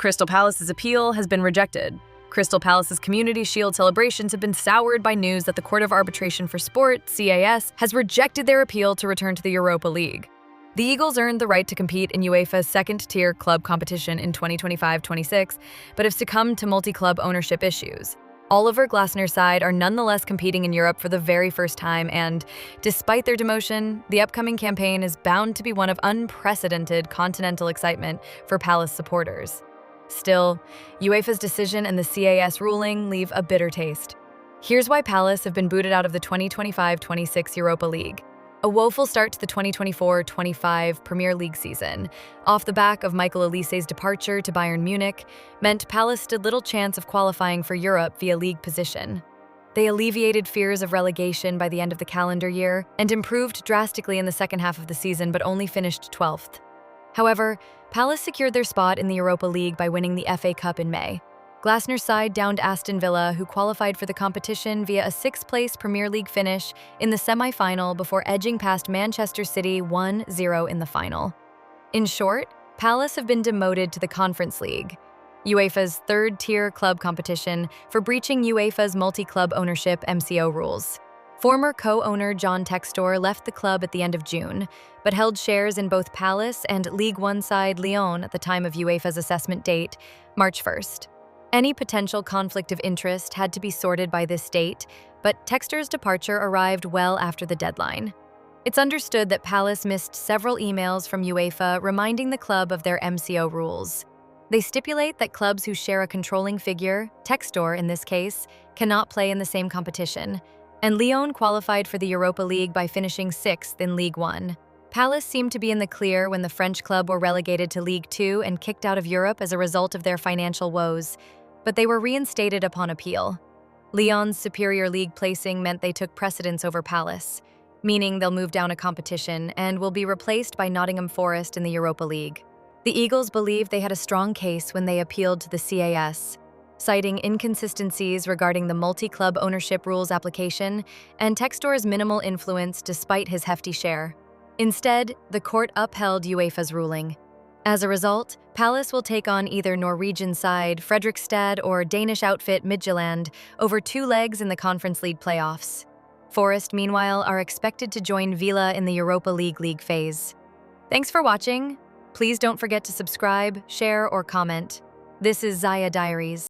Crystal Palace's appeal has been rejected. Crystal Palace's Community Shield celebrations have been soured by news that the Court of Arbitration for Sport, CAS, has rejected their appeal to return to the Europa League. The Eagles earned the right to compete in UEFA's second-tier club competition in 2025-26, but have succumbed to multi-club ownership issues. Oliver Glasner's side are nonetheless competing in Europe for the very first time, and despite their demotion, the upcoming campaign is bound to be one of unprecedented continental excitement for Palace supporters. Still, UEFA's decision and the CAS ruling leave a bitter taste. Here's why Palace have been booted out of the 2025-26 Europa League. A woeful start to the 2024-25 Premier League season, off the back of Michael Olise's departure to Bayern Munich, meant Palace stood little chance of qualifying for Europe via league position. They alleviated fears of relegation by the end of the calendar year and improved drastically in the second half of the season, but only finished 12th. However, Palace secured their spot in the Europa League by winning the FA Cup in May. Glasner's side downed Aston Villa, who qualified for the competition via a sixth-place Premier League finish in the semi-final before edging past Manchester City 1-0 in the final. In short, Palace have been demoted to the Conference League, UEFA's third-tier club competition, for breaching UEFA's multi-club ownership MCO rules. Former co-owner John Textor left the club at the end of June, but held shares in both Palace and Ligue 1 side Lyon at the time of UEFA's assessment date, March 1st. Any potential conflict of interest had to be sorted by this date, but Textor's departure arrived well after the deadline. It's understood that Palace missed several emails from UEFA reminding the club of their MCO rules. They stipulate that clubs who share a controlling figure, Textor in this case, cannot play in the same competition, and Lyon qualified for the Europa League by finishing 6th in Ligue 1. Palace seemed to be in the clear when the French club were relegated to Ligue 2 and kicked out of Europe as a result of their financial woes, but they were reinstated upon appeal. Lyon's superior league placing meant they took precedence over Palace, meaning they'll move down a competition and will be replaced by Nottingham Forest in the Europa League. The Eagles believed they had a strong case when they appealed to the CAS, citing inconsistencies regarding the multi-club ownership rules application and Textor's minimal influence despite his hefty share. Instead, the court upheld UEFA's ruling. As a result, Palace will take on either Norwegian side Fredrikstad or Danish outfit Midtjylland over 2 legs in the Conference League playoffs. Forest, meanwhile, are expected to join Villa in the Europa League phase. Thanks for watching. Please don't forget to subscribe, share, or comment. This is Zaia Diaries.